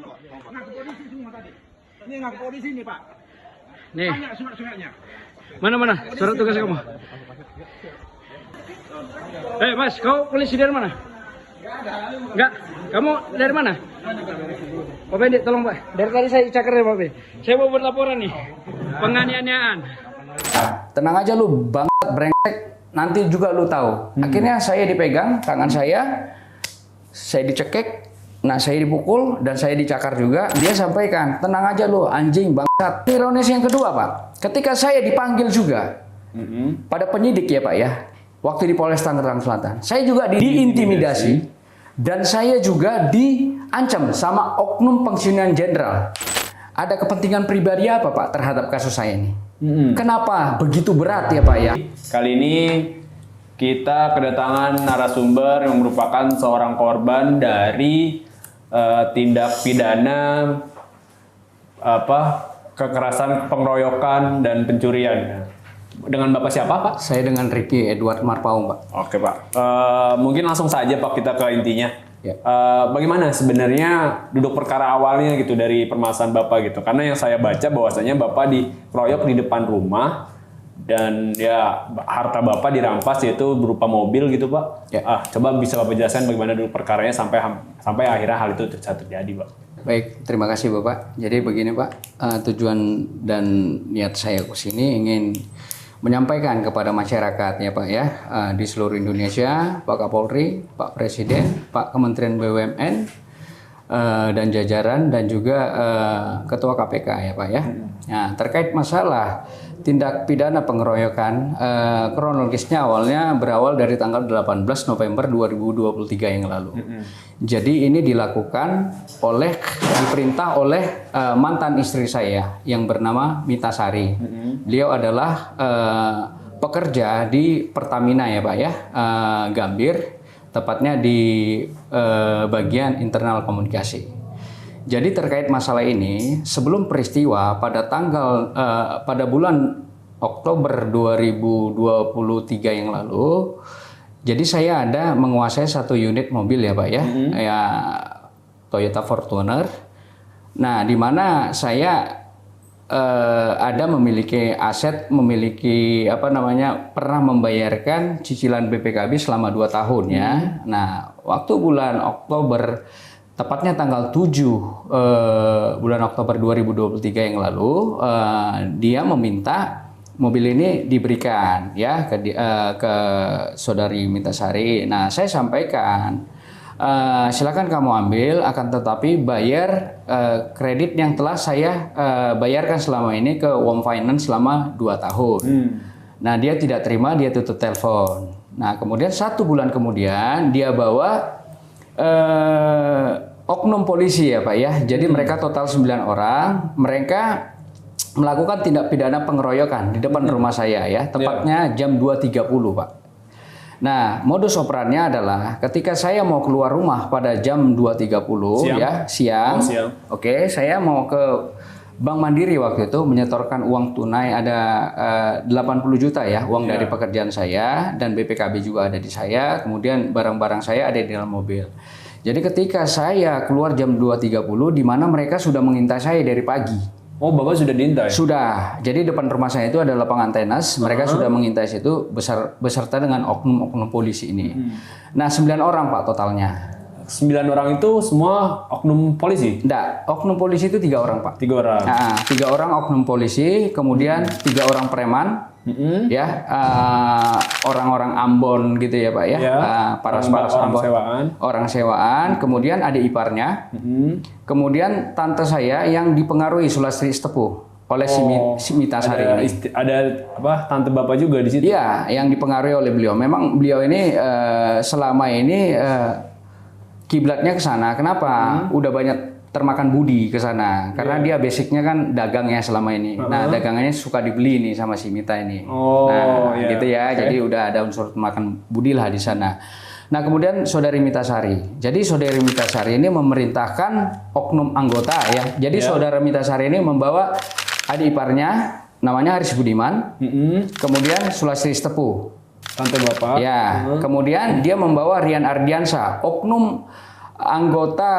Ngaku polisi semua tadi. Ini ngaku polisi nih Pak. Nih, Banyak surat-suratnya. mana surat tugas kamu? Mas, kau polisi dari mana? Enggak, kamu dari mana? Pak Bendik, tolong Pak. Dari tadi saya cakar ya Pak Bendik. Saya mau buat laporan nih, penganiayaan. Tenang aja lu, bangsat brengsek, nanti juga lu tahu. Akhirnya saya dipegang tangan saya dicekek, nah saya dipukul dan saya dicakar juga. Dia sampaikan, tenang aja lu, anjing bangsat. Ironis yang kedua Pak, ketika saya dipanggil juga pada penyidik ya Pak ya, waktu di Polres Tangerang Selatan, saya juga diintimidasi dan saya juga diancam sama oknum pensiunan jenderal. Ada kepentingan pribadi apa Pak terhadap kasus saya ini? Kenapa begitu berat ya Pak ya? Kali ini kita kedatangan narasumber yang merupakan seorang korban dari tindak pidana kekerasan, pengeroyokan dan pencurian. Dengan Bapak siapa Pak? Saya dengan Ricky Edward Marpaung Pak. Oke Pak, mungkin langsung saja Pak kita ke intinya. Ya. Bagaimana sebenarnya duduk perkara awalnya gitu dari permasalahan Bapak gitu? Karena yang saya baca bahwasanya Bapak dikeroyok di depan rumah dan ya harta Bapak dirampas yaitu berupa mobil gitu Pak. Ya. Coba bisa Bapak jelaskan bagaimana duduk perkaranya sampai akhirnya hal itu bisa terjadi Pak. Baik, terima kasih Bapak. Jadi begini Pak, tujuan dan niat saya ke sini ingin menyampaikan kepada masyarakat ya Pak ya, di seluruh Indonesia, Pak Kapolri, Pak Presiden, Pak Kementerian BUMN dan jajaran dan juga Ketua KPK ya Pak ya. Nah, terkait masalah tindak pidana pengeroyokan, kronologisnya awalnya berawal dari tanggal 18 November 2023 yang lalu. Jadi ini dilakukan diperintah oleh mantan istri saya yang bernama Mita Sari. Beliau adalah pekerja di Pertamina ya Pak ya, Gambir, tepatnya di bagian internal komunikasi. Jadi terkait masalah ini, sebelum peristiwa pada bulan Oktober 2023 yang lalu, jadi saya ada menguasai satu unit mobil ya Pak ya, ya Toyota Fortuner. Nah, di mana saya ada memiliki aset, pernah membayarkan cicilan BPKB selama 2 tahun ya. Nah, waktu bulan Oktober, tepatnya tanggal 7 bulan Oktober 2023 yang lalu, dia meminta mobil ini diberikan ya ke saudari Mita Sari. Nah, saya sampaikan, silakan kamu ambil, akan tetapi bayar kredit yang telah saya bayarkan selama ini ke Wom Finance selama 2 tahun. Nah, dia tidak terima, dia tutup telepon. Nah, kemudian 1 bulan kemudian dia bawa oknum polisi ya Pak ya. Jadi mereka total 9 orang. Mereka melakukan tindak pidana pengeroyokan di depan rumah saya ya. Tepatnya jam 2.30 Pak. Nah, modus operannya adalah ketika saya mau keluar rumah pada jam 2.30 siang. Oke, saya mau ke Bank Mandiri waktu itu menyetorkan uang tunai ada 80 juta ya, uang dari pekerjaan saya, dan BPKB juga ada di saya, kemudian barang-barang saya ada di dalam mobil. Jadi ketika saya keluar jam 2.30 di mana mereka sudah mengintai saya dari pagi. Oh, Bapak sudah diintai? Sudah. Jadi depan rumah saya itu ada lapangan tenis, mereka sudah mengintai situ beserta dengan oknum-oknum polisi ini. Nah, 9 orang Pak totalnya. 9 orang itu semua oknum polisi? Enggak, oknum polisi itu 3 orang Pak. 3 orang? Nah, 3 orang oknum polisi, kemudian 3 orang preman, ya, orang-orang Ambon gitu ya Pak ya, paras-paras Ambon, orang sewaan, kemudian adik iparnya, kemudian tante saya yang dipengaruhi Sulastri Setepuh oleh si Mita Sari. Ada tante Bapak juga di situ? Iya, yang dipengaruhi oleh beliau. Memang beliau ini selama ini kiblatnya ke sana. Kenapa? Udah banyak termakan budi ke sana. Karena dia basicnya kan dagang ya selama ini. Nah, dagangannya suka dibeli nih sama si Mita ini. Gitu ya. Jadi udah ada unsur termakan budi lah di sana. Nah, kemudian saudari Mita Sari. Jadi saudari Mita Sari ini memerintahkan oknum anggota ya. Jadi saudara Mita Sari ini membawa adik iparnya namanya Haris Budiman. Kemudian Sulastri Setepuh. Tante Bapak. Ya, kemudian dia membawa Rian Ardiansa, oknum anggota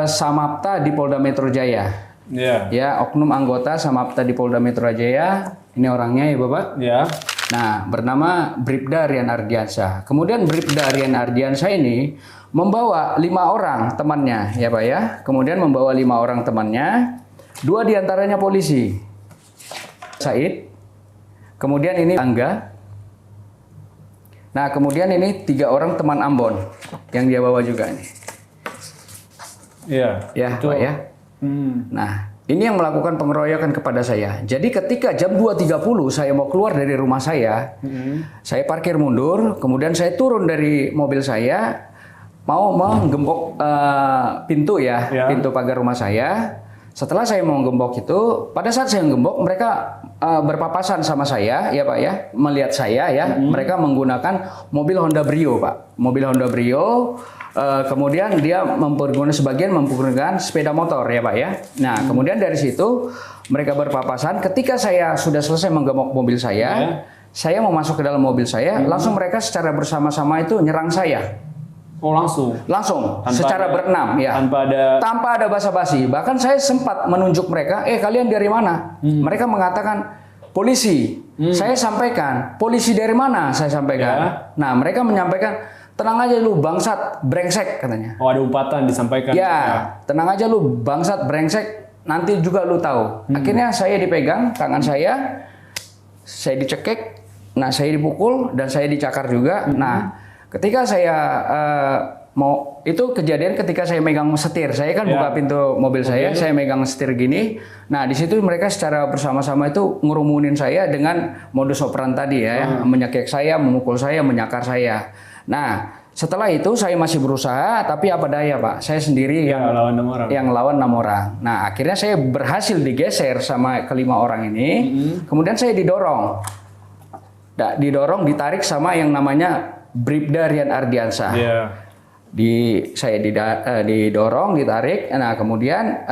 Samapta di Polda Metro Jaya. Iya. Ya, oknum anggota Samapta di Polda Metro Jaya. Ini orangnya ya Bapak. Iya. Nah, bernama Bribda Rian Ardiansyah. Kemudian Bribda Rian Ardiansyah ini membawa 5 orang temannya, ya Pak ya. Kemudian membawa 5 orang temannya, 2 diantaranya polisi. Said. Kemudian ini Angga. Nah, kemudian ini 3 orang teman Ambon yang dia bawa juga nih. Iya. Ya, Itu. Pak ya. Nah, ini yang melakukan pengeroyokan kepada saya. Jadi ketika jam 2.30 saya mau keluar dari rumah saya parkir mundur, kemudian saya turun dari mobil saya, mau menggembok pintu ya, pintu pagar rumah saya. Setelah saya mau menggembok itu, pada saat saya menggembok, mereka berpapasan sama saya, ya Pak ya, melihat saya ya. Mereka menggunakan mobil Honda Brio, Pak. Mobil Honda Brio. Kemudian dia sebagian menggunakan sepeda motor ya Pak ya. Nah kemudian dari situ mereka berpapasan. Ketika saya sudah selesai menggembok mobil saya mau masuk ke dalam mobil saya, langsung mereka secara bersama-sama itu nyerang saya. Oh langsung Secara berenam ya. Tanpa ada basa-basi. Bahkan saya sempat menunjuk mereka, kalian dari mana? Mereka mengatakan polisi. Saya sampaikan, polisi dari mana? Saya sampaikan. Nah mereka menyampaikan, tenang aja lu bangsat brengsek katanya. Oh ada umpatan disampaikan. Ya, tenang aja lu bangsat brengsek, nanti juga lu tahu. Akhirnya saya dipegang tangan saya dicekik, nah saya dipukul dan saya dicakar juga. Nah, ketika saya itu kejadian ketika saya megang setir. Saya kan buka pintu mobil saya megang setir gini. Nah, di situ mereka secara bersama-sama itu ngurumunin saya dengan modus operandi tadi ya, menyekik saya, memukul saya, menyakar saya. Nah, setelah itu saya masih berusaha, tapi apa daya Pak, saya sendiri yang lawan 6 orang. Nah, akhirnya saya berhasil digeser sama kelima orang ini. Kemudian saya didorong, ditarik sama yang namanya Bribda Rian Ardiansyah. Saya didorong, ditarik. Nah, kemudian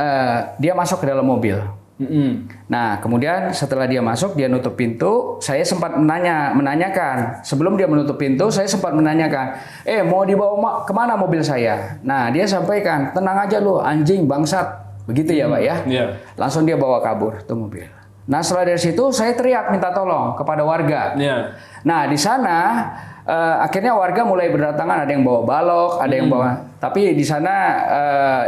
dia masuk ke dalam mobil. Nah, kemudian setelah dia masuk, dia nutup pintu. Saya sempat menanyakan. Sebelum dia menutup pintu, saya sempat menanyakan, mau dibawa kemana mobil saya? Nah, dia sampaikan, tenang aja lu, anjing bangsat. Begitu ya Pak ya. Langsung dia bawa kabur tuh mobil. Nah, setelah dari situ saya teriak minta tolong kepada warga. Nah, di sana akhirnya warga mulai berdatangan. Ada yang bawa balok, ada yang bawa. Tapi di sana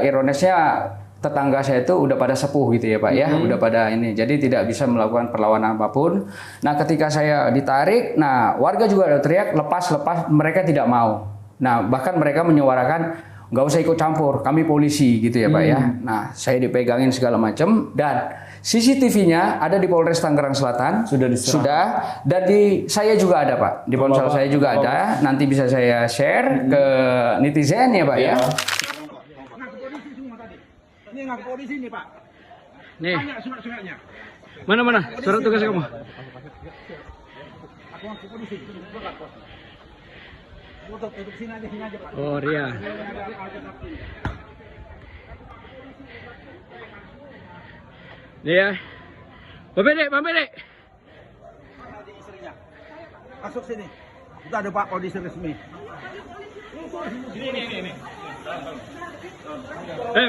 ironisnya tetangga saya itu udah pada sepuh gitu ya Pak ya, udah pada ini, jadi tidak bisa melakukan perlawanan apapun. Nah ketika saya ditarik, nah warga juga ada teriak lepas, mereka tidak mau. Nah bahkan mereka menyuarakan nggak usah ikut campur, kami polisi gitu ya Pak ya. Nah saya dipegangin segala macam dan CCTV-nya ada di Polres Tangerang Selatan, sudah, dan di saya juga ada Pak, di ponsel saya juga ada. Nanti bisa saya share ke netizen ya Pak ya. Ini ngaku polisi nih Pak. Nih. Banyak surat-suratnya. Mana surat tugas kamu? Aku ngaku polisi. Tutup sini aja Pak. Oh Ria. Nih ya. Bang Bedek. Masuk sini. Kita ada Pak polisi resmi. Ini.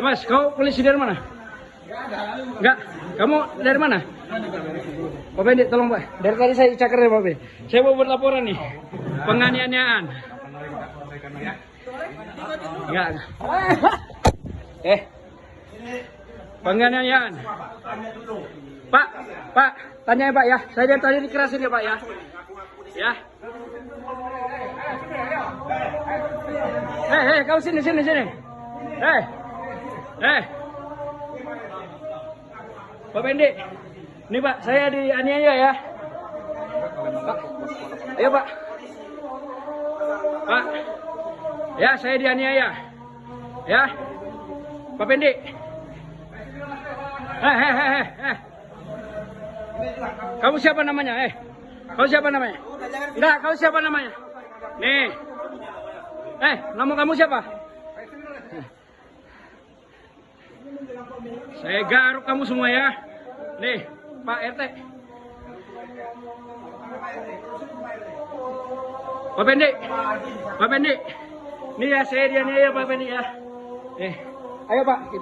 Mas, kau polisi dari mana? Enggak. Kamu dari mana? Pak Bendi, tolong Pak. Dari tadi saya cakar ya Pak Bendi. Saya mau buat laporan nih. Penganiayaan. Enggak. Penganiayaan. Pak, tanya ya Pak ya. Saya dari tadi dikerasin ya Pak ya. Ya. Kau sini. Pak Bendi. Ini Pak, saya dianiaya ya. Pak. Ayo Pak. Pak. Ya, saya dianiaya. Ya. Pak Bendi. Kamu siapa namanya? Kau siapa namanya? Enggak, kau siapa namanya? Nih. Nama kamu siapa? Saya garuk kamu semua ya. Nih, Pak RT. Pak Bendi. Nih ya, saya dianiaya Pak Bendi ya. Ayo Pak,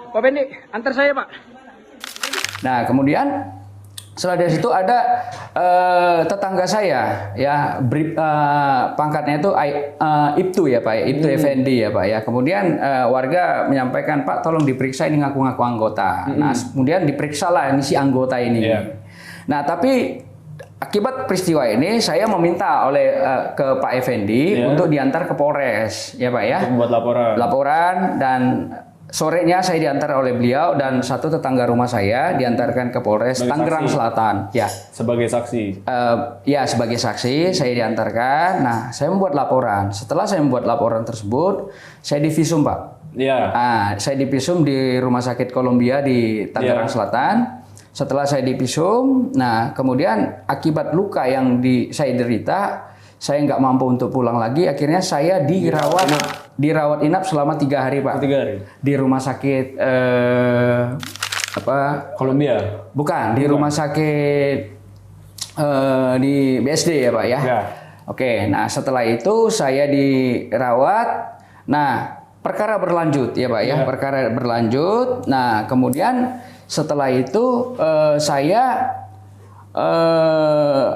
Pak Pendi, antar saya Pak. Nah, kemudian setelah dari situ ada tetangga saya, ya, pangkatnya itu Ibtu ya Pak, Ibtu Effendi ya Pak ya. Kemudian warga menyampaikan, Pak, tolong diperiksa, ini ngaku-ngaku anggota. Nah, kemudian diperiksalah ini si anggota ini. Nah, tapi akibat peristiwa ini saya meminta ke Pak Effendi untuk diantar ke Polres, ya Pak ya. Untuk membuat Laporan, dan sorenya saya diantar oleh beliau dan satu tetangga rumah saya diantarkan ke Polres Tangerang Selatan. Ya. Sebagai saksi. Ya, sebagai saksi saya diantarkan. Nah, saya membuat laporan. Setelah saya membuat laporan tersebut, saya divisum Pak. Iya. Nah, saya divisum di Rumah Sakit Columbia di Tangerang Selatan. Setelah saya divisum, nah kemudian akibat luka yang saya derita, saya nggak mampu untuk pulang lagi. Akhirnya saya dirawat inap selama 3 hari Pak. 3 hari. Di rumah sakit Columbia. Bukan, di rumah sakit di BSD ya Pak ya. Oke, nah setelah itu saya dirawat. Nah, perkara berlanjut ya Pak ya. Perkara berlanjut. Nah, kemudian setelah itu saya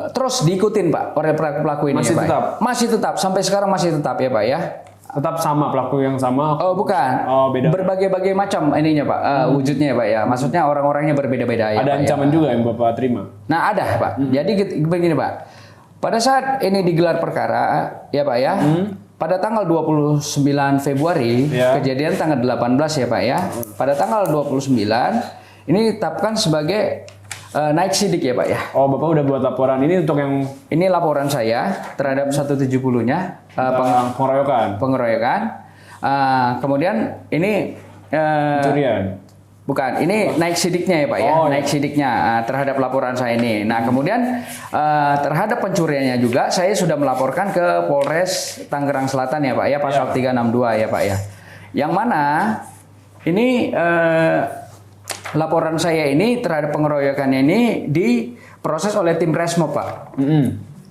terus diikutin Pak oleh pelaku ini. Masih ya, Pak. tetap? Masih tetap, sampai sekarang masih tetap ya Pak ya. Tetap sama pelaku yang sama? Oh bukan, beda. Berbagai-bagai macam ininya Pak, wujudnya ya Pak ya. Maksudnya orang-orangnya berbeda-beda ya. Ada Pak, ancaman ya. juga yang Bapak terima? Nah ada Pak, jadi begini Pak. Pada saat ini digelar perkara ya Pak ya, pada tanggal 29 Februari, kejadian tanggal 18 ya Pak ya. Pada tanggal 29, ini ditetapkan sebagai naik sidik ya Pak ya. Oh, Bapak udah buat laporan ini untuk yang... Ini laporan saya terhadap 170-nya pengeroyokan. Kemudian ini pencurian. Bukan, ini naik sidiknya ya Pak ya, naik sidiknya terhadap laporan saya ini. Nah kemudian terhadap pencuriannya juga saya sudah melaporkan ke Polres Tangerang Selatan ya Pak ya, pasal 362 ya Pak ya. Yang mana ini laporan saya ini terhadap pengeroyokannya ini diproses oleh tim Resmob Pak.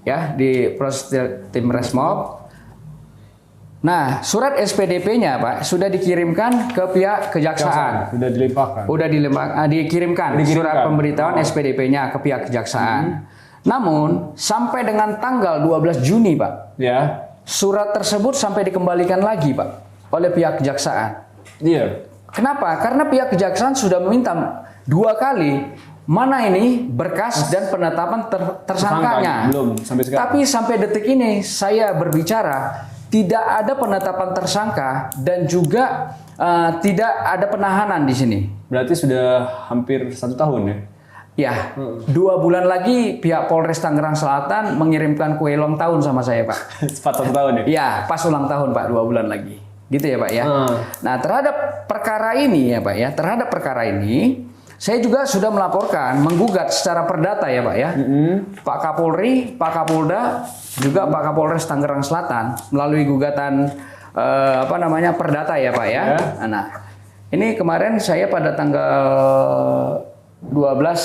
Ya, diproses tim Resmob. Nah, surat SPDP-nya Pak sudah dikirimkan ke pihak kejaksaan. Sudah dilimpahkan. Dikirimkan surat pemberitahuan SPDP-nya ke pihak kejaksaan. Namun sampai dengan tanggal 12 Juni Pak, surat tersebut sampai dikembalikan lagi Pak oleh pihak kejaksaan. Iya. Kenapa? Karena pihak kejaksaan sudah meminta 2 kali mana ini berkas dan penetapan tersangkanya. Belum sampai sekarang. Tapi sampai detik ini saya berbicara tidak ada penetapan tersangka dan juga tidak ada penahanan di sini. Berarti sudah hampir 1 tahun ya? Ya, 2 bulan lagi pihak Polres Tangerang Selatan mengirimkan kue ulang tahun sama saya Pak. Cepat 1 tahun ya? Ya, pas ulang tahun Pak, 2 bulan lagi. Gitu ya Pak ya. Nah terhadap perkara ini ya Pak ya, terhadap perkara ini saya juga sudah melaporkan, menggugat secara perdata ya Pak ya. Pak Kapolri, Pak Kapolda, juga Pak Kapolres Tangerang Selatan melalui gugatan perdata ya Pak ya. Nah ini kemarin saya pada tanggal 12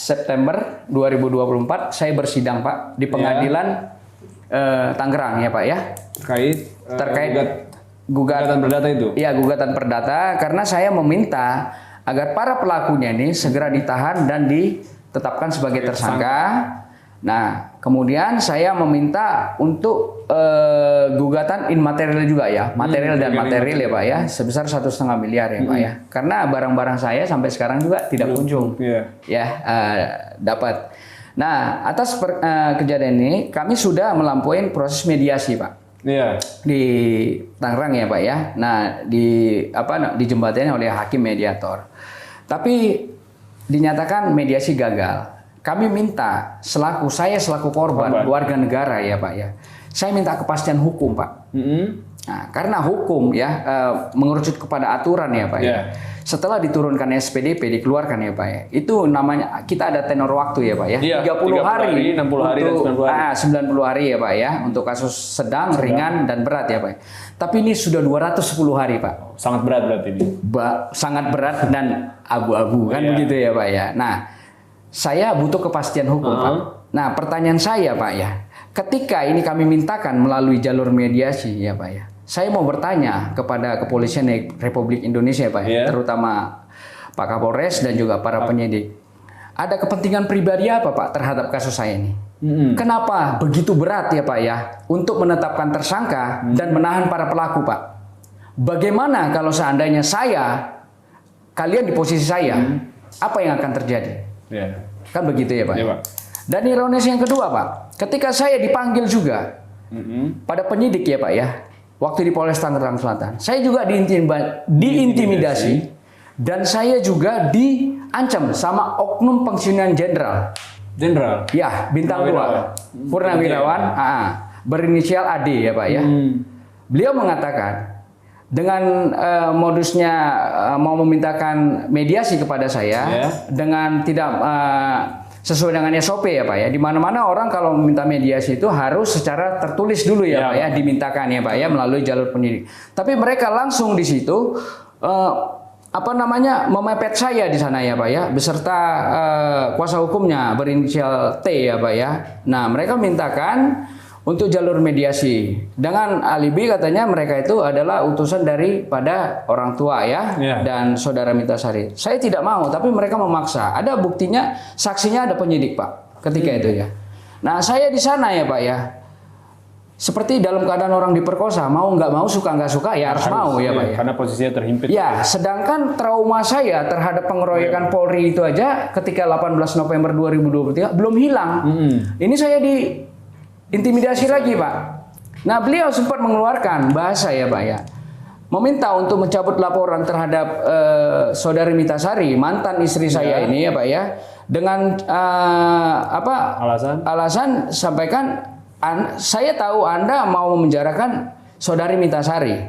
September 2024 saya bersidang Pak di pengadilan Tangerang ya Pak ya. Terkait gugatan perdata itu? Iya, gugatan perdata karena saya meminta agar para pelakunya ini segera ditahan dan ditetapkan sebagai tersangka. Nah, kemudian saya meminta untuk gugatan immaterial juga ya, material dan material ya Pak ya, sebesar 1,5 miliar ya Pak ya. Karena barang-barang saya sampai sekarang juga tidak kunjung dapat. Nah, atas kejadian ini kami sudah melampaui proses mediasi Pak. Di Tangerang ya Pak ya. Nah, dijembatani oleh hakim mediator. Tapi dinyatakan mediasi gagal. Kami minta selaku korban warga negara ya Pak ya. Saya minta kepastian hukum Pak. Nah, karena hukum ya mengerucut kepada aturan ya Pak ya. Setelah diturunkan SPDP dikeluarkan ya Pak ya. Itu namanya kita ada tenor waktu ya Pak ya. 30 hari, 60 hari dan 90 hari. 90 hari ya Pak ya untuk kasus sedang, ringan dan berat ya Pak. Tapi ini sudah 210 hari Pak. Sangat berat berarti ini. Sangat berat dan abu-abu kan begitu ya Pak ya. Nah, saya butuh kepastian hukum Pak. Nah, pertanyaan saya Pak ya, ketika ini kami mintakan melalui jalur mediasi ya Pak ya, saya mau bertanya kepada Kepolisian Republik Indonesia Pak, Iya. terutama Pak Kapolres dan juga para penyidik. Ada kepentingan pribadi apa Pak terhadap kasus saya ini? Kenapa begitu berat ya Pak ya untuk menetapkan tersangka dan menahan para pelaku Pak? Bagaimana kalau seandainya kalian di posisi saya, apa yang akan terjadi? Ya. Kan begitu ya Pak? Iya, Pak. Dan ironis yang kedua Pak, ketika saya dipanggil juga pada penyidik ya Pak ya, waktu di Polres Tangerang Selatan, saya juga diintimidasi dan saya juga diancam sama oknum pensiunan jenderal. Jenderal. Ya, bintang 2. Purnawirawan, berinisial AD ya Pak ya. Beliau mengatakan dengan modusnya mau memintakan mediasi kepada saya dengan tidak sesuai dengan SOP ya Pak ya. Di mana-mana orang kalau meminta mediasi itu harus secara tertulis dulu ya Pak ya, dimintakan ya Pak ya melalui jalur penyidik. Tapi mereka langsung di situ memepet saya di sana ya Pak ya, beserta kuasa hukumnya berinisial T ya Pak ya. Nah, mereka mintakan untuk jalur mediasi dengan alibi katanya mereka itu adalah utusan daripada orang tua ya dan saudara Mitasari. Saya tidak mau, tapi mereka memaksa. Ada buktinya, saksinya ada penyidik Pak ketika itu ya. Nah, saya di sana ya Pak ya. Seperti dalam keadaan orang diperkosa, mau nggak mau, suka nggak suka ya harus mau ya Pak ya. Karena posisinya terhimpit. Ya, sedangkan trauma saya terhadap pengeroyokan Polri itu aja ketika 18 November 2023 belum hilang. Ini saya intimidasi lagi Pak. Nah, beliau sempat mengeluarkan bahasa ya Pak ya, meminta untuk mencabut laporan terhadap saudari Mitasari, mantan istri saya ini ya Pak ya, dengan alasan sampaikan saya tahu Anda mau memenjarakan saudari Mitasari,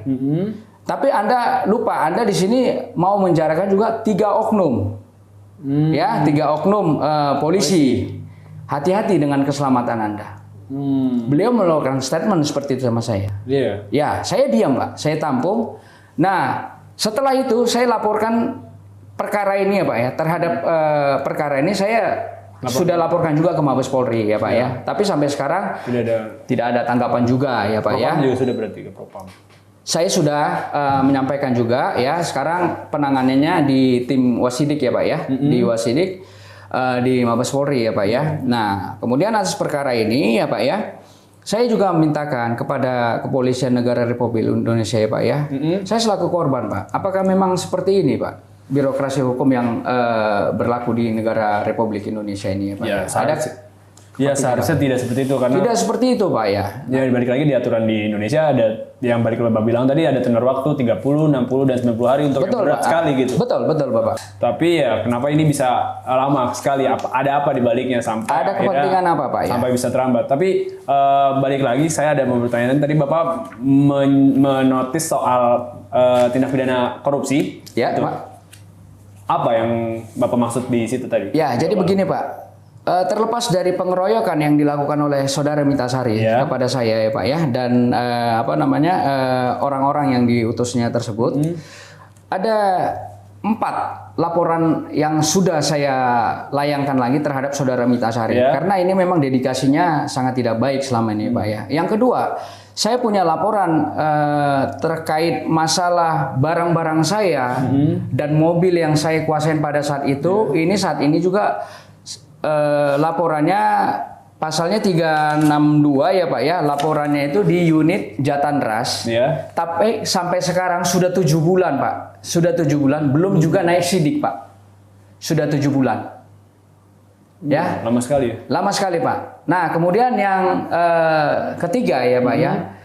tapi Anda lupa Anda di sini mau menjarakan juga 3 oknum, ya 3 oknum polisi. Hati-hati dengan keselamatan Anda. Beliau melakukan statement seperti itu sama saya. Ya, saya diam Pak, saya tampung. Nah, setelah itu saya laporkan perkara ini ya Pak ya. Terhadap perkara ini saya sudah laporkan juga ke Mabes Polri ya Pak ya. Tapi sampai sekarang tidak ada tanggapan juga ya Pak ya. Propam juga sudah berarti ke Propam. Saya sudah menyampaikan juga ya. Sekarang penanganannya di tim Wasidik ya Pak ya. Di Wasidik. Di Mabes Polri ya Pak ya. Nah, kemudian atas perkara ini ya Pak ya, saya juga memintakan kepada Kepolisian Negara Republik Indonesia ya Pak ya. Saya selaku korban Pak, apakah memang seperti ini Pak birokrasi hukum yang berlaku di negara Republik Indonesia ini ya Pak? Seharusnya tidak seperti itu karena tidak seperti itu Pak ya. Ya balik lagi di aturan di Indonesia ada yang balik Bapak bilang tadi ada tenor waktu 30, 60 dan 90 hari untuk yang berat sekali gitu. Betul Bapak. Tapi ya kenapa ini bisa lama sekali? Ada apa di baliknya sampai ada kepentingan apa Pak ya? Sampai bisa terlambat. Tapi balik lagi saya ada mau bertanya tadi Bapak menotis soal tindak pidana korupsi. Ya itu. Pak. Apa yang Bapak maksud di situ tadi? Ya, jadi begini Pak. Terlepas dari pengeroyokan yang dilakukan oleh saudara Mitasari kepada saya ya Pak ya, dan orang-orang yang diutusnya tersebut, ada 4 laporan yang sudah saya layangkan lagi terhadap saudara Mitasari karena ini memang dedikasinya sangat tidak baik selama ini Pak ya. Yang kedua, saya punya laporan terkait masalah barang-barang saya dan mobil yang saya kuasain pada saat itu. Ini saat ini juga laporannya pasalnya 362 ya Pak ya. Laporannya itu di unit Jatanras. Tapi sampai sekarang sudah 7 bulan Pak. Sudah 7 bulan belum juga naik sidik Pak. Sudah 7 bulan. Ya. Lama sekali ya. Lama sekali Pak. Nah, kemudian yang ketiga ya Pak ya.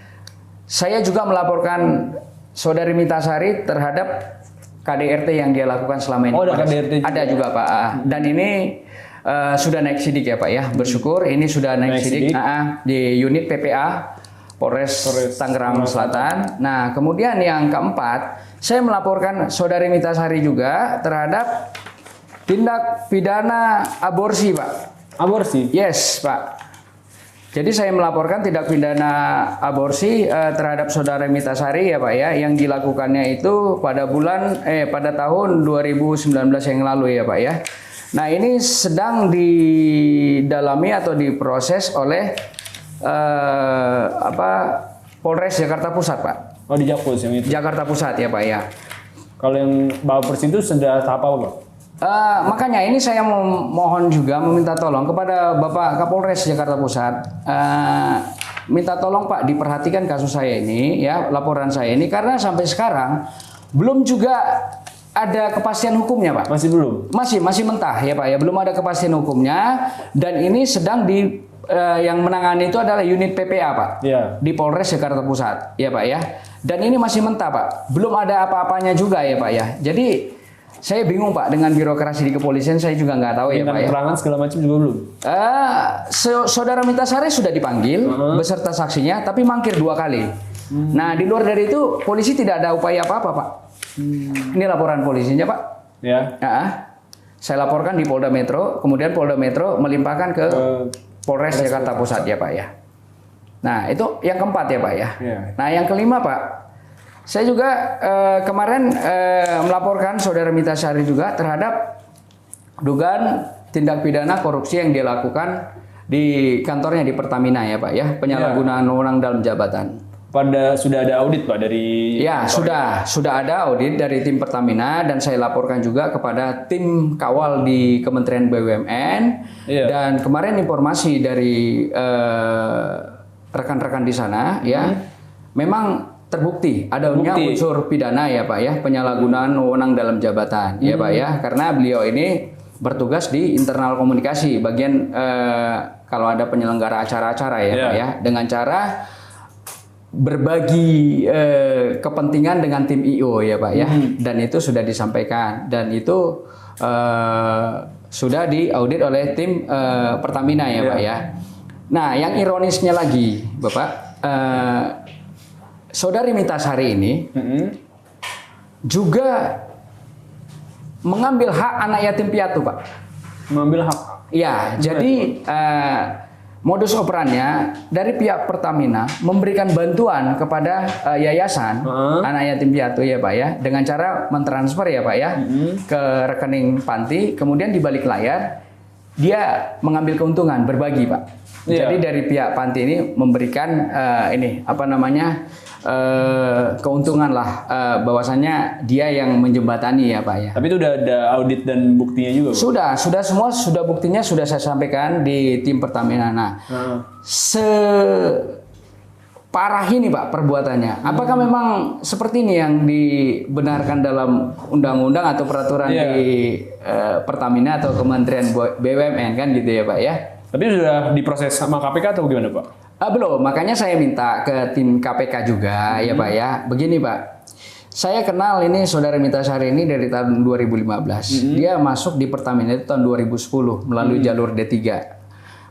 Saya juga melaporkan saudari Mitasari terhadap KDRT yang dia lakukan selama ini. Oh, ada KDRT juga. Ada juga Pak. Dan ini sudah naik sidik ya Pak ya. Bersyukur ini sudah naik sidik di unit PPA Polres Tangerang Selatan. Nah, kemudian yang keempat, saya melaporkan saudari Mitasari juga terhadap tindak pidana aborsi Pak. Aborsi? Yes Pak. Jadi saya melaporkan tindak pidana aborsi terhadap saudara Mitasari ya Pak ya, yang dilakukannya itu pada tahun 2019 yang lalu ya Pak ya. Nah, ini sedang didalami atau diproses oleh Polres Jakarta Pusat Pak. Oh di Jakpus yang itu. Jakarta Pusat ya Pak ya. Kalau yang Bapers itu sudah tahap apa Pak? Makanya ini saya mohon juga meminta tolong kepada Bapak Kapolres Jakarta Pusat, minta tolong Pak diperhatikan kasus saya ini ya, laporan saya ini, karena sampai sekarang belum juga ada kepastian hukumnya Pak. Masih belum? Masih mentah ya Pak ya, belum ada kepastian hukumnya, dan ini sedang yang menangani itu adalah unit PPA Pak, di Polres Jakarta Pusat ya Pak ya, dan ini masih mentah Pak, belum ada apa-apanya juga ya Pak ya. Jadi saya bingung Pak dengan birokrasi di kepolisian, saya juga nggak tahu ya Pak ya. Keterangan segala macam juga belum? Saudara Mitasari sudah dipanggil beserta saksinya, tapi mangkir 2 kali. Nah di luar dari itu polisi tidak ada upaya apa-apa Pak. Ini laporan polisinya Pak. Ya. Saya laporkan di Polda Metro, kemudian Polda Metro melimpahkan ke Polres Jakarta Pusat ya Pak ya. Nah itu yang keempat ya Pak ya. Nah yang kelima Pak, saya juga kemarin melaporkan Saudara Mitasari juga terhadap dugaan tindak pidana korupsi yang dilakukan di kantornya di Pertamina ya Pak ya, penyalahgunaan wewenang dalam jabatan. Sudah ada audit Pak dari? Ya sudah ada audit dari tim Pertamina, dan saya laporkan juga kepada tim kawal di Kementerian BUMN. Dan kemarin informasi dari rekan-rekan di sana ya, memang terbukti adanya unsur pidana ya Pak ya, penyalahgunaan wewenang dalam jabatan ya Pak ya, karena beliau ini bertugas di internal komunikasi bagian kalau ada penyelenggara acara-acara ya Pak ya, dengan cara berbagi kepentingan dengan tim IO ya Pak ya, dan itu sudah disampaikan, dan itu sudah diaudit oleh tim Pertamina ya Pak ya. Nah yang ironisnya lagi Bapak, Saudari Mitasari ini juga mengambil hak anak yatim piatu Pak. Mengambil hak? Ya, jadi modus operannya dari pihak Pertamina memberikan bantuan kepada yayasan anak yatim piatu ya Pak ya, dengan cara mentransfer ya Pak ya ke rekening panti, kemudian di balik layar dia mengambil keuntungan, berbagi Pak. Jadi dari pihak panti ini memberikan keuntungan lah, bahwasannya dia yang menjembatani ya Pak ya. Tapi itu udah ada audit dan buktinya juga Pak? Sudah semua, sudah buktinya sudah saya sampaikan di tim Pertamina. Nah, separah ini Pak perbuatannya. Apakah memang seperti ini yang dibenarkan dalam undang-undang atau peraturan di Pertamina atau Kementerian BUMN kan gitu ya Pak ya? Tapi sudah diproses sama KPK atau gimana Pak? Belum, makanya saya minta ke tim KPK juga ya Pak ya. Begini Pak, saya kenal ini Saudara Mitasari ini dari tahun 2015. Dia masuk di Pertamina itu tahun 2010 melalui jalur D3.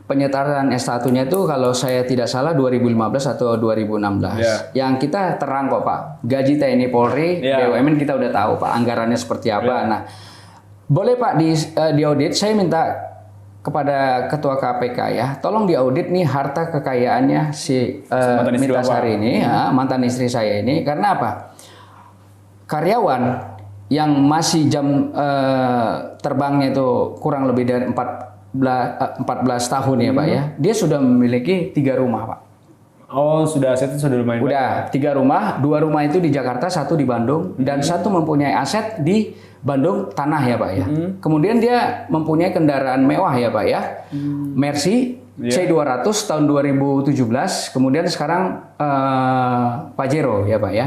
Penyetaraan S1-nya itu kalau saya tidak salah 2015 atau 2016. Yang kita terang kok Pak, gaji TNI Polri, BUMN kita udah tahu Pak, anggarannya seperti apa. Nah, boleh Pak di audit, saya minta kepada Ketua KPK ya, tolong diaudit nih harta kekayaannya si Mitasari ini, mantan istri saya ini. Karena apa? Karyawan yang masih jam terbangnya itu kurang lebih dari 14 tahun ya Pak ya, dia sudah memiliki 3 rumah Pak. Oh sudah, asetnya sudah lumayan. Udah 3 rumah, 2 rumah itu di Jakarta, 1 di Bandung, dan 1 mempunyai aset di Bandung tanah ya Pak ya. Kemudian dia mempunyai kendaraan mewah ya Pak ya, Mercy C200 tahun 2017, kemudian sekarang Pajero ya Pak ya.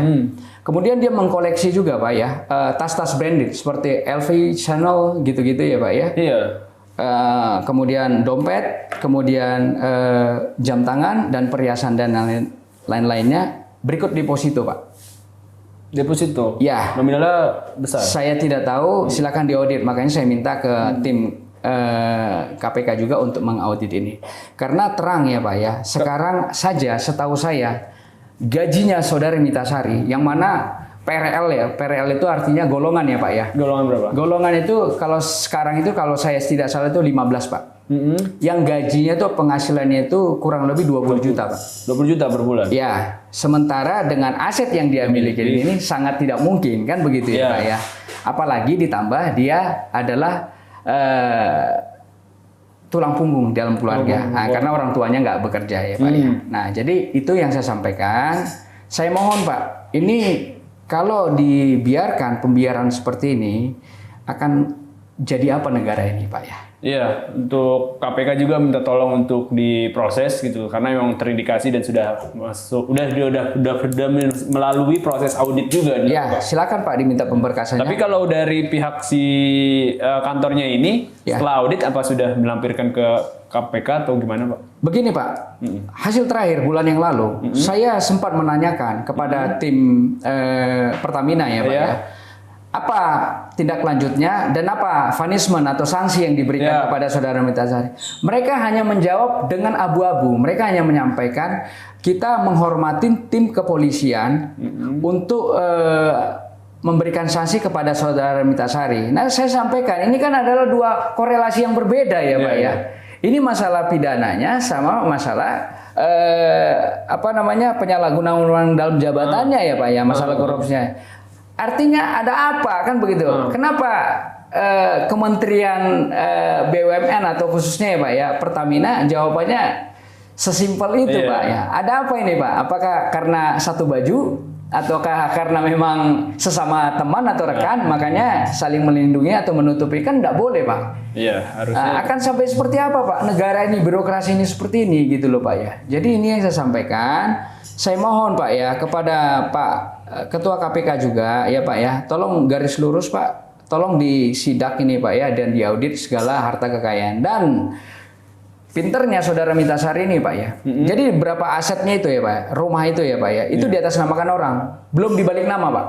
Kemudian dia mengkoleksi juga Pak ya, tas-tas branded seperti LV, Chanel gitu-gitu ya Pak ya. Kemudian dompet, kemudian jam tangan dan perhiasan dan lain-lainnya. Berikut deposito Pak. Deposito? Ya. Nominalnya besar? Saya tidak tahu, silakan diaudit. Makanya saya minta ke tim KPK juga untuk mengaudit ini. Karena terang ya Pak ya, sekarang saja setahu saya gajinya Saudari Mitasari, yang mana PRL ya, PRL itu artinya golongan ya Pak ya. Golongan berapa? Golongan itu kalau sekarang itu kalau saya tidak salah itu 15 Pak. Yang gajinya tuh penghasilannya itu kurang lebih 20 juta Pak. 20 juta per bulan? Ya, sementara dengan aset yang dia miliki ini sangat tidak mungkin kan begitu ya Pak ya. Apalagi ditambah dia adalah tulang punggung dalam keluarga. Karena orang tuanya nggak bekerja ya Pak ya. Nah jadi itu yang saya sampaikan. saya mohon Pak, ini kalau dibiarkan pembiaran seperti ini akan jadi apa negara ini Pak ya? Iya, untuk KPK juga minta tolong untuk diproses gitu, karena memang terindikasi dan sudah masuk, udah melalui proses audit juga. Ya, silakan Pak diminta pemberkasannya. Tapi kalau dari pihak si kantornya ini, setelah audit apa sudah melampirkan ke KPK atau gimana Pak? Begini Pak, hasil terakhir bulan yang lalu, saya sempat menanyakan kepada tim Pertamina ya Pak ya. Apa tindak lanjutnya dan apa punishment atau sanksi yang diberikan kepada saudara Mitasari? Mereka hanya menjawab dengan abu-abu. Mereka hanya menyampaikan kita menghormati tim kepolisian untuk memberikan sanksi kepada saudara Mitasari. Nah, saya sampaikan ini kan adalah dua korelasi yang berbeda ya Pak ya. Ini masalah pidananya sama masalah penyalahgunaan dalam jabatannya ya Pak ya, masalah korupsinya. Artinya ada apa kan begitu? Kenapa Kementerian BUMN atau khususnya ya Pak ya Pertamina jawabannya sesimpel itu Pak ya? Ada apa ini Pak? Apakah karena satu baju ataukah karena memang sesama teman atau rekan makanya saling melindungi atau menutupi? Kan tidak boleh Pak. Iya harusnya. Akan sampai seperti apa Pak? Negara ini birokrasi ini seperti ini gitu loh Pak ya. Jadi ini yang saya sampaikan. Saya mohon Pak ya kepada Pak Ketua KPK juga ya Pak ya, tolong garis lurus Pak, tolong disidak ini Pak ya dan diaudit segala harta kekayaan dan pinternya saudara Mitasari ini Pak ya. Jadi berapa asetnya itu ya Pak, rumah itu ya Pak ya, itu diatasnamakan orang, belum dibalik nama Pak.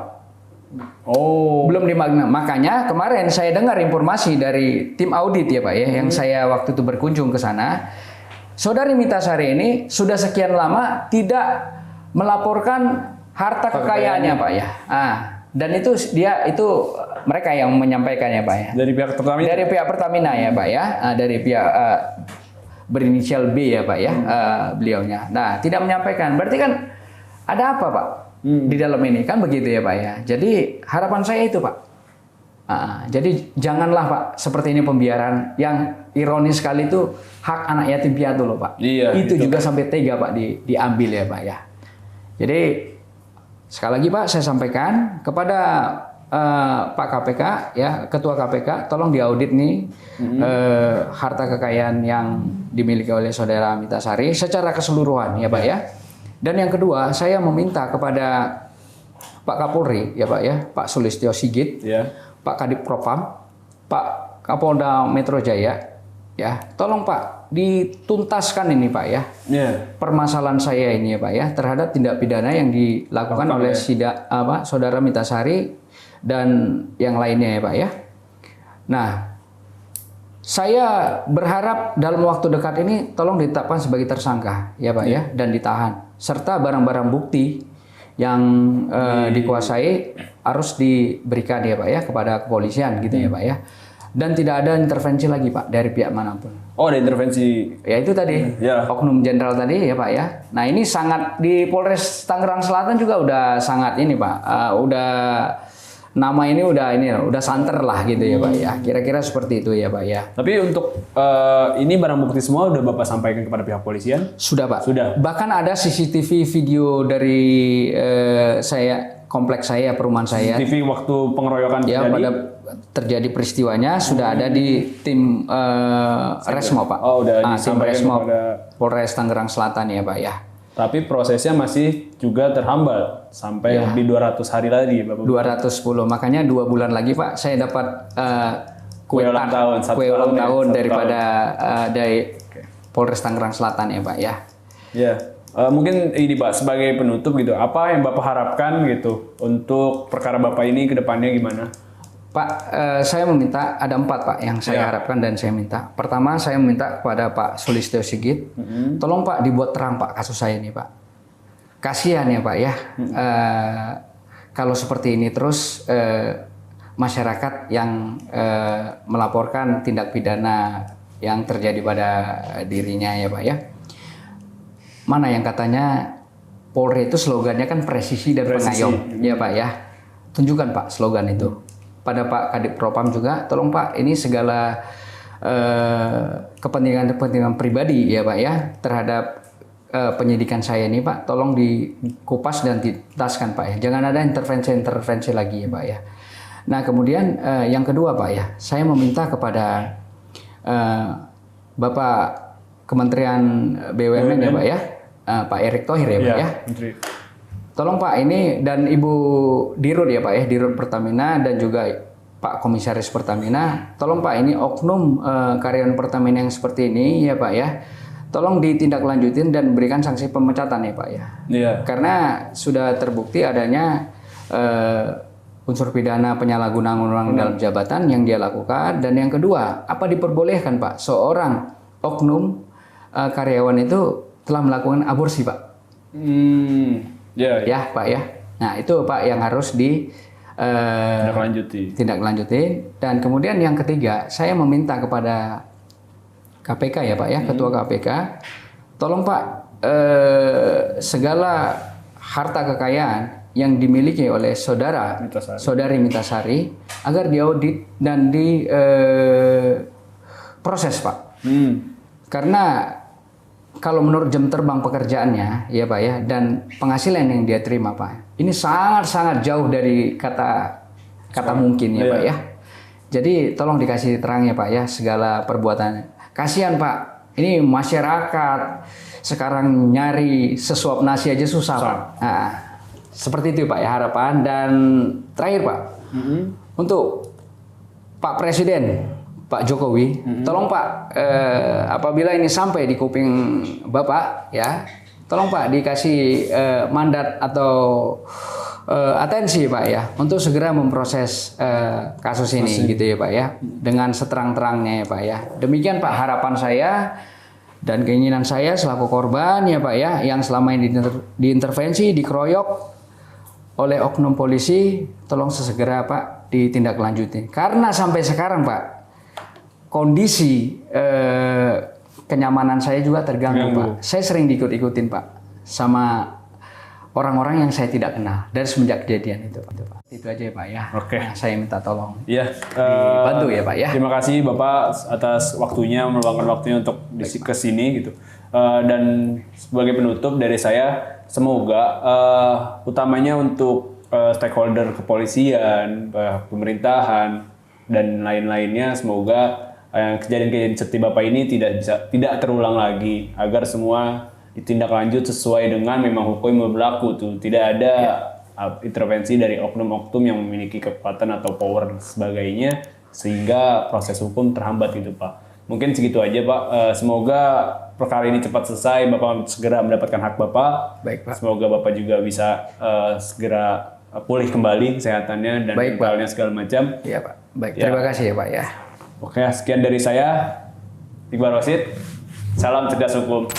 Oh, belum dibalik nama. Makanya kemarin saya dengar informasi dari tim audit ya Pak ya, yang saya waktu itu berkunjung ke sana. Saudari Mitasari ini sudah sekian lama tidak melaporkan harta kekayaannya Pak ya. Dan itu mereka yang menyampaikannya Pak ya. Dari pihak Pertamina. Dari pihak Pertamina ya Pak ya. Dari pihak berinisial B ya Pak ya beliaunya. Nah, tidak menyampaikan. Berarti kan ada apa Pak di dalam ini kan begitu ya Pak ya. Jadi harapan saya itu Pak. Jadi janganlah Pak seperti ini pembiaran yang ironis sekali itu hak anak yatim piatu loh Pak. Iya, itu juga sampai tega Pak diambil ya Pak ya. Jadi sekali lagi Pak saya sampaikan kepada Pak KPK ya Ketua KPK tolong diaudit nih harta kekayaan yang dimiliki oleh saudara Mitasari secara keseluruhan ya Pak ya. Dan yang kedua saya meminta kepada Pak Kapolri ya Pak ya Pak Sulistyo Sigit. Pak Kadip Propam, Pak Kapolda Metro Jaya, ya, tolong Pak dituntaskan ini Pak ya, permasalahan saya ini ya Pak ya terhadap tindak pidana yang dilakukan oleh saudara Mitasari dan yang lainnya ya Pak ya. Nah, saya berharap dalam waktu dekat ini tolong ditetapkan sebagai tersangka ya Pak ya dan ditahan serta barang-barang bukti yang dikuasai harus diberikan ya Pak ya kepada kepolisian gitu ya Pak ya. Dan tidak ada intervensi lagi Pak dari pihak manapun. Oh, ada intervensi. Ya itu tadi oknum jenderal tadi ya Pak ya. Nah, ini sangat di Polres Tangerang Selatan juga udah sangat ini Pak. Udah nama ini udah santer lah gitu ya Pak ya. Kira-kira seperti itu ya Pak ya. Tapi untuk ini barang bukti semua udah Bapak sampaikan kepada pihak polisian? Sudah Pak. Sudah. Bahkan ada CCTV video dari kompleks saya, perumahan saya. CCTV waktu pengeroyokan ya, pada terjadi peristiwanya sudah ada di tim Resmo Pak. Oh, udah tim Resmo Polres Tangerang Selatan ya Pak ya. Tapi prosesnya masih juga terhambat sampai lebih 200 hari lagi Bapak. 210. Makanya 2 bulan lagi Pak saya dapat kue ulang tahun daripada dari Polres Tangerang Selatan ya Pak ya. Ya. Mungkin ini Pak sebagai penutup gitu, apa yang Bapak harapkan gitu untuk perkara Bapak ini ke depannya gimana? Pak, saya meminta ada 4 Pak yang saya harapkan dan saya minta. Pertama saya meminta kepada Pak Sulistyo Sigit, tolong Pak dibuat terang Pak kasus saya ini Pak. Kasihan ya Pak ya, kalau seperti ini terus masyarakat yang melaporkan tindak pidana yang terjadi pada dirinya ya Pak ya. Mana yang katanya Polri itu slogannya kan presisi dan pengayom ya Pak ya. Tunjukkan Pak slogan itu. Pada Pak Kadip Propam juga, tolong Pak ini segala kepentingan pribadi ya Pak ya terhadap penyidikan saya ini Pak, tolong dikupas dan dituntaskan Pak ya. Jangan ada intervensi lagi ya Pak ya. Nah kemudian yang kedua Pak ya, saya meminta kepada Bapak Kementerian BUMN ya Pak ya, Pak Erick Thohir ya Pak ya. Tolong Pak ini dan Ibu Dirut ya Pak ya, Dirut Pertamina dan juga Pak Komisaris Pertamina, tolong Pak ini oknum karyawan Pertamina yang seperti ini ya Pak ya, tolong ditindaklanjutin dan berikan sanksi pemecatan ya Pak ya. Iya. Karena sudah terbukti adanya unsur pidana penyalahgunaan wewenang dalam jabatan yang dia lakukan, dan yang kedua, apa diperbolehkan Pak seorang oknum karyawan itu telah melakukan aborsi Pak? Ya Pak ya. Nah itu Pak yang harus tindak lanjuti. Dan kemudian yang ketiga, saya meminta kepada KPK ya Pak ya, Ketua KPK, tolong Pak segala harta kekayaan yang dimiliki oleh saudari Mitasari agar diaudit dan diproses Pak. Karena kalau menurut jam terbang pekerjaannya ya Pak ya, dan penghasilan yang dia terima Pak, ini sangat jauh dari kata mungkin ya Pak ya. Jadi tolong dikasih terang ya Pak ya segala perbuatannya. Kasihan Pak, ini masyarakat sekarang nyari sesuap nasi aja susah Pak. Nah, seperti itu Pak ya harapan. Dan terakhir Pak, untuk Pak Presiden Pak Jokowi, tolong Pak apabila ini sampai di kuping Bapak ya, tolong Pak dikasih mandat atau atensi Pak ya untuk segera memproses kasus ini gitu ya Pak ya, dengan seterang-terangnya ya Pak ya. Demikian Pak harapan saya dan keinginan saya selaku korban ya Pak ya, yang selama ini diintervensi, dikeroyok oleh oknum polisi, tolong sesegera Pak ditindaklanjuti. Karena sampai sekarang Pak, kondisi kenyamanan saya juga terganggu Pak. Saya sering diikut-ikutin Pak sama orang-orang yang saya tidak kenal dari semenjak kejadian itu Pak. Itu aja ya Pak ya. Oke. Nah, saya minta tolong. Iya. Dibantu ya Pak ya. Terima kasih Bapak atas waktunya, meluangkan waktunya untuk ke sini gitu. Dan sebagai penutup dari saya, semoga utamanya untuk stakeholder kepolisian, pemerintahan dan lain-lainnya, semoga kejadian-kejadian seperti Bapak ini tidak terulang lagi, agar semua ditindaklanjut sesuai dengan memang hukum yang berlaku tuh. Tidak ada intervensi dari oknum-oknum yang memiliki kekuatan atau power dan sebagainya sehingga proses hukum terhambat gitu Pak. Mungkin segitu aja Pak. Semoga perkara ini cepat selesai, Bapak segera mendapatkan hak Bapak. Baik Pak. Semoga Bapak juga bisa segera pulih kembali kesehatannya dan mentalnya segala macam. Iya Pak. Baik, terima kasih ya Pak ya. Oke, sekian dari saya, Iqbal Rosid. Salam cerdas hukum.